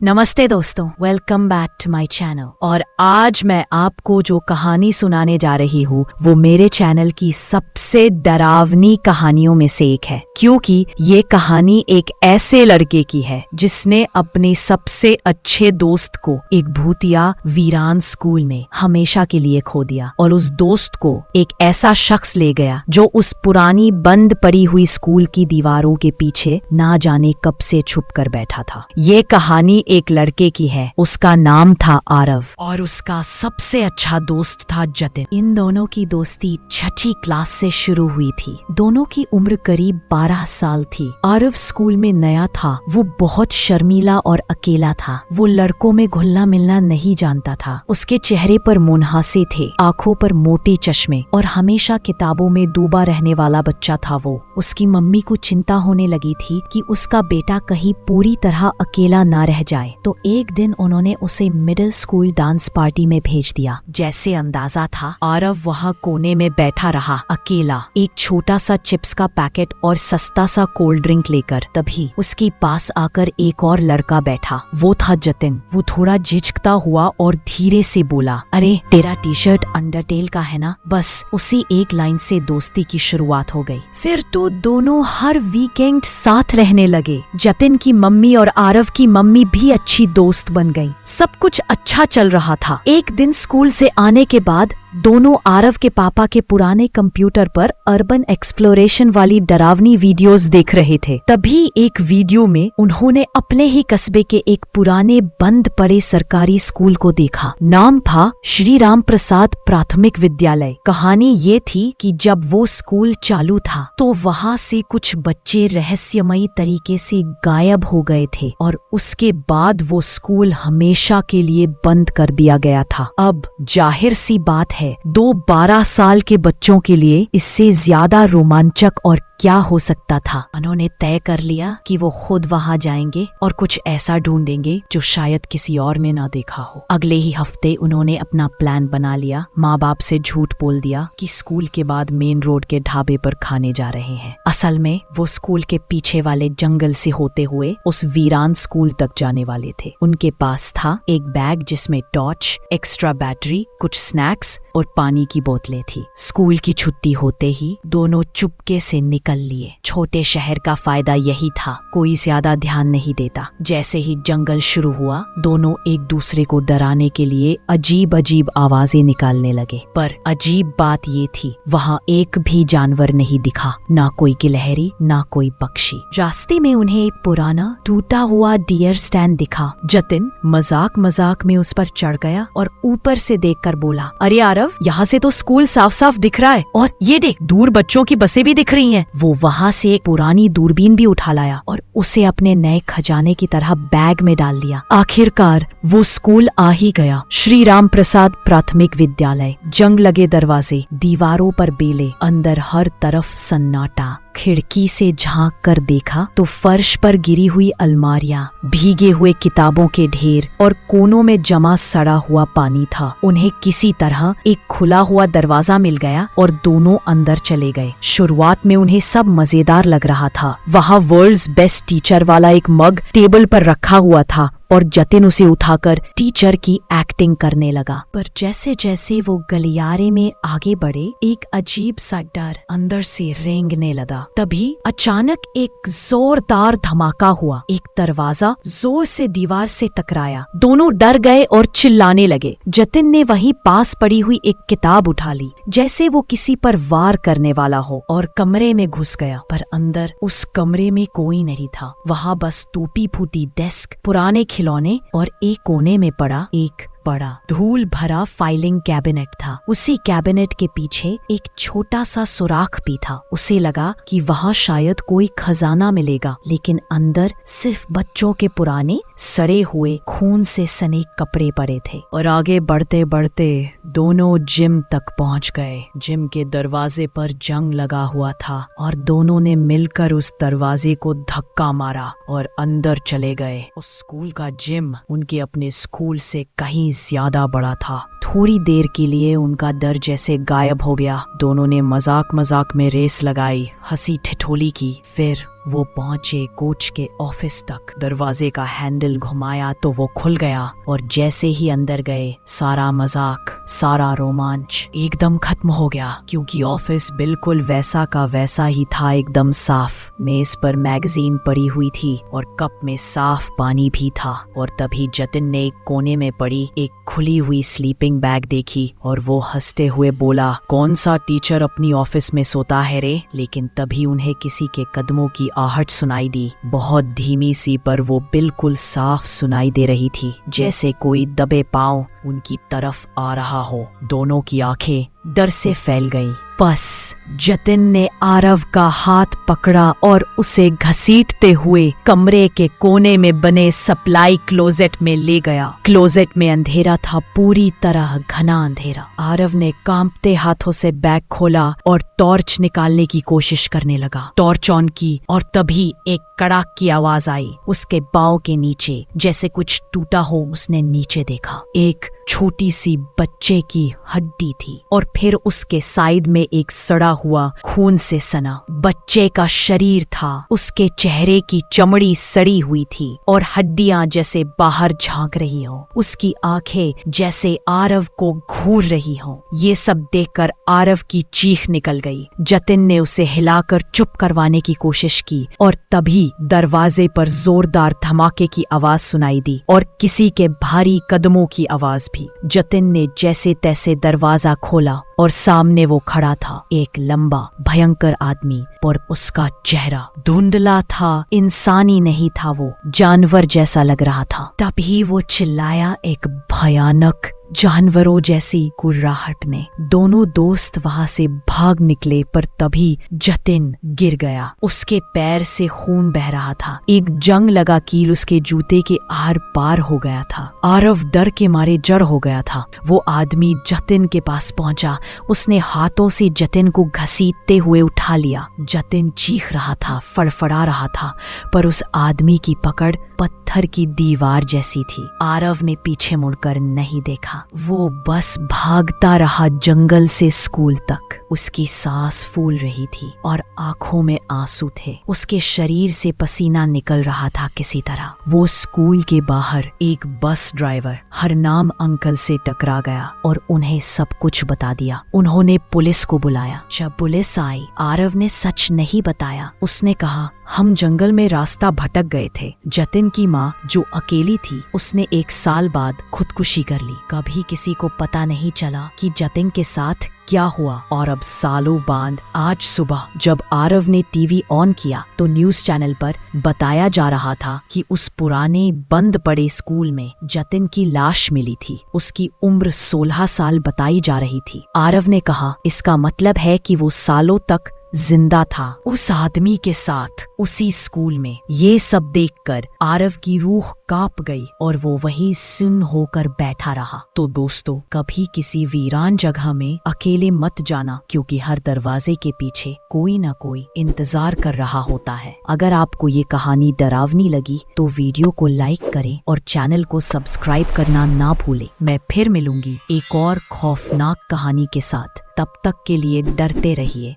नमस्ते दोस्तों, welcome back to my channel. और आज मैं आपको जो कहानी सुनाने जा रही हूँ वो मेरे चैनल की सबसे डरावनी कहानियों में से एक है, क्योंकि ये कहानी एक ऐसे लड़के की है जिसने अपने सबसे अच्छे दोस्त को एक भूतिया वीरान स्कूल में हमेशा के लिए खो दिया, और उस दोस्त को एक ऐसा शख्स ले गया जो उस पुरानी बंद पड़ी हुई स्कूल की दीवारों के पीछे ना जाने कब से छुप कर बैठा था। ये कहानी एक लड़के की है, उसका नाम था आरव और उसका सबसे अच्छा दोस्त था जतिन। इन दोनों की दोस्ती छठी क्लास से शुरू हुई थी। दोनों की उम्र करीब 12 साल थी। आरव स्कूल में नया था, वो बहुत शर्मीला और अकेला था। वो लड़कों में घुलना मिलना नहीं जानता था। उसके चेहरे पर मुनहासे थे, आंखों पर मोटे चश्मे और हमेशा किताबों में डूबा रहने वाला बच्चा था वो। उसकी मम्मी को चिंता होने लगी थी कि उसका बेटा कहीं पूरी तरह अकेला ना रह जाए, तो एक दिन उन्होंने उसे मिडिल स्कूल डांस पार्टी में भेज दिया। जैसे अंदाजा था, आरव वहाँ कोने में बैठा रहा अकेला, एक छोटा सा चिप्स का पैकेट और सस्ता सा कोल्ड ड्रिंक लेकर। तभी उसके पास आकर एक और लड़का बैठा। वो था जतिन। वो थोड़ा झिझकता हुआ और धीरे से बोला, अरे तेरा टी शर्ट अंडरटेल का है ना? बस उसी एक लाइन से दोस्ती की शुरुआत हो गई। फिर तो दोनों हर वीकेंड साथ रहने लगे। जतिन की मम्मी और आरव की मम्मी भी अच्छी दोस्त बन गई। सब कुछ अच्छा चल रहा था। एक दिन स्कूल से आने के बाद दोनों आरव के पापा के पुराने कंप्यूटर पर अर्बन एक्सप्लोरेशन वाली डरावनी वीडियोस देख रहे थे। तभी एक वीडियो में उन्होंने अपने ही कस्बे के एक पुराने बंद पड़े सरकारी स्कूल को देखा। नाम था श्री राम प्रसाद प्राथमिक विद्यालय। कहानी ये थी कि जब वो स्कूल चालू था तो वहाँ से कुछ बच्चे रहस्यमयी तरीके से गायब हो गए थे, और उसके बाद वो स्कूल हमेशा के लिए बंद कर दिया गया था। अब जाहिर सी बात है, 12 साल के बच्चों के लिए इससे ज्यादा रोमांचक और क्या हो सकता था। उन्होंने तय कर लिया कि वो खुद वहाँ जाएंगे और कुछ ऐसा ढूंढेंगे जो शायद किसी और ने ना देखा हो। अगले ही हफ्ते उन्होंने अपना प्लान बना लिया। माँ बाप से झूठ बोल दिया कि स्कूल के बाद मेन रोड के ढाबे पर खाने जा रहे हैं। असल में वो स्कूल के पीछे वाले जंगल से होते हुए उस वीरान स्कूल तक जाने वाले थे। उनके पास था एक बैग जिसमें टॉर्च, एक्स्ट्रा बैटरी, कुछ स्नैक्स और पानी की बोतलें थी। स्कूल की छुट्टी होते ही दोनों चुपके से निकल लिए। छोटे शहर का फायदा यही था, कोई ज्यादा ध्यान नहीं देता। जैसे ही जंगल शुरू हुआ, दोनों एक दूसरे को डराने के लिए अजीब अजीब आवाजें निकालने लगे। पर अजीब बात ये थी, वहाँ एक भी जानवर नहीं दिखा, ना कोई गिलहरी, ना कोई पक्षी। रास्ते में उन्हें एक पुराना टूटा हुआ डियर स्टैंड दिखा। जतिन मजाक मजाक में उस पर चढ़ गया और ऊपर से देखकर बोला, अरे आरव, यहाँ से तो स्कूल साफ साफ दिख रहा है, और ये देख, दूर बच्चों की बसें भी दिख रही हैं। वो वहाँ से एक पुरानी दूरबीन भी उठा लाया और उसे अपने नए खजाने की तरह बैग में डाल लिया। आखिरकार वो स्कूल आ ही गया, श्री राम प्रसाद प्राथमिक विद्यालय। जंग लगे दरवाजे, दीवारों पर बेले, अंदर हर तरफ सन्नाटा। खिड़की से झांक कर देखा तो फर्श पर गिरी हुई अलमारियां, भीगे हुए किताबों के ढेर और कोनों में जमा सड़ा हुआ पानी था। उन्हें किसी तरह एक खुला हुआ दरवाजा मिल गया और दोनों अंदर चले गए। शुरुआत में उन्हें सब मजेदार लग रहा था। वहाँ वर्ल्ड्स बेस्ट टीचर वाला एक मग टेबल पर रखा हुआ था और जतिन उसे उठाकर टीचर की एक्टिंग करने लगा। पर जैसे जैसे वो गलियारे में आगे बढ़े, एक अजीब सा डर अंदर से रेंगने लगा। तभी अचानक एक जोरदार धमाका हुआ। एक दरवाजा जोर से दीवार से टकराया। दोनों डर गए और चिल्लाने लगे। जतिन ने वहीं पास पड़ी हुई एक किताब उठा ली, जैसे वो किसी पर वार करने वाला हो, और कमरे में घुस गया। पर अंदर उस कमरे में कोई नहीं था। वहाँ बस टूटी फूटी डेस्क, पुराने खिलौने और एक कोने में पड़ा एक बड़ा धूल भरा फाइलिंग कैबिनेट था। उसी कैबिनेट के पीछे एक छोटा सा सुराख भी था। उसे लगा कि वहाँ शायद कोई खजाना मिलेगा, लेकिन अंदर सिर्फ बच्चों के पुराने सड़े हुए खून से सने कपड़े पड़े थे। और आगे बढ़ते बढ़ते दोनों जिम तक पहुँच गए। जिम के दरवाजे पर जंग लगा हुआ था और दोनों ने मिलकर उस दरवाजे को धक्का मारा और अंदर चले गए। उस स्कूल का जिम उनके अपने स्कूल से कहीं ज्यादा बड़ा था। थोड़ी देर के लिए उनका डर जैसे गायब हो गया। दोनों ने मजाक मजाक में रेस लगाई, हंसी ठिठोली की। फिर वो पहुंचे कोच के ऑफिस तक। दरवाजे का हैंडल घुमाया तो वो खुल गया और जैसे ही अंदर गए सारा मजाक, सारा रोमांच एकदम खत्म हो गया, क्योंकि ऑफिस बिल्कुल वैसा का वैसा ही था, एकदम साफ। मेज पर मैगजीन पड़ी हुई थी और कप में साफ पानी भी था। और तभी जतिन ने एक कोने में पड़ी एक खुली हुई स्लीपिंग बैग देखी और वो हंसते हुए बोला, कौन सा टीचर अपनी ऑफिस में सोता है रे? लेकिन तभी उन्हें किसी के कदमों की आहट सुनाई दी, बहुत धीमी सी, पर वो बिल्कुल साफ सुनाई दे रही थी, जैसे कोई दबे पांव उनकी तरफ आ रहा हो। दोनों की आंखें डर से फैल गईं। बस जतिन ने आरव का हाथ पकड़ा और उसे घसीटते हुए कमरे के कोने में बने सप्लाई क्लोजेट में ले गया। क्लोजेट में अंधेरा था, पूरी तरह घना अंधेरा। आरव ने कांपते हाथों से बैग खोला और टॉर्च निकालने की कोशिश करने लगा। टॉर्च ऑन की और तभी एक कड़ाक की आवाज आई उसके पांव के नीचे, जैसे कुछ टूटा हो। उसने नीचे देखा, एक छोटी सी बच्चे की हड्डी थी और फिर उसके साइड में एक सड़ा हुआ खून से सना बच्चे का शरीर था। उसके चेहरे की चमड़ी सड़ी हुई थी और हड्डियां जैसे बाहर झांक रही हो। उसकी आंखें जैसे आरव को घूर रही हो। ये सब देखकर आरव की चीख निकल गई। जतिन ने उसे हिलाकर चुप करवाने की कोशिश की और तभी दरवाजे पर जोरदार धमाके की आवाज सुनाई दी और किसी के भारी कदमों की आवाज भी। जतिन ने जैसे तैसे दरवाजा खोला और सामने वो खड़ा था, एक लंबा भयंकर आदमी, पर उसका चेहरा धुंधला था, इंसानी नहीं था, वो जानवर जैसा लग रहा था। तभी वो चिल्लाया एक भयानक जानवरों जैसी कुर्राहट में। दोनों दोस्त वहां से भाग निकले, पर तभी जतिन गिर गया। उसके पैर से खून बह रहा था, एक जंग लगा कील उसके जूते के आर पार हो गया था। आरव डर के मारे जड़ हो गया था। वो आदमी जतिन के पास पहुंचा, उसने हाथों से जतिन को घसीटते हुए उठा लिया। जतिन चीख रहा था, फड़फड़ा रहा था, पर उस आदमी की पकड़ पत्थर की दीवार जैसी थी। आरव ने पीछे मुड़कर नहीं देखा, वो बस भागता रहा जंगल से स्कूल तक। उसकी सांस फूल रही थी और आंखों में आंसू थे। उसके शरीर से पसीना निकल रहा था किसी तरह। वो स्कूल के बाहर एक बस ड्राइवर हरनाम अंकल से टकरा गया और उन्हें सब कुछ बता दिया। उन्होंने पुलिस को बुलाया। जब पुलिस आई, आरव ने सच नहीं बताया। उसने कहा, हम जंगल में रास्ता भटक गए थे। जतिन की माँ जो अकेली थी, उसने 1 साल बाद खुदकुशी कर ली। कभी किसी को पता नहीं चला कि जतिन के साथ क्या हुआ। और अब सालों बाद आज सुबह जब आरव ने टीवी ऑन किया तो न्यूज चैनल पर बताया जा रहा था कि उस पुराने बंद पड़े स्कूल में जतिन की लाश मिली थी। उसकी उम्र 16 साल बताई जा रही थी। आरव ने कहा, इसका मतलब है कि वो सालों तक जिंदा था उस आदमी के साथ उसी स्कूल में। ये सब देखकर आरव की रूह कांप गई और वो वहीं सुन्न होकर बैठा रहा। तो दोस्तों, कभी किसी वीरान जगह में अकेले मत जाना, क्योंकि हर दरवाजे के पीछे कोई ना कोई इंतजार कर रहा होता है। अगर आपको ये कहानी डरावनी लगी तो वीडियो को लाइक करें और चैनल को सब्सक्राइब करना ना भूलें। मैं फिर मिलूंगी एक और खौफनाक कहानी के साथ। तब तक के लिए डरते रहिए।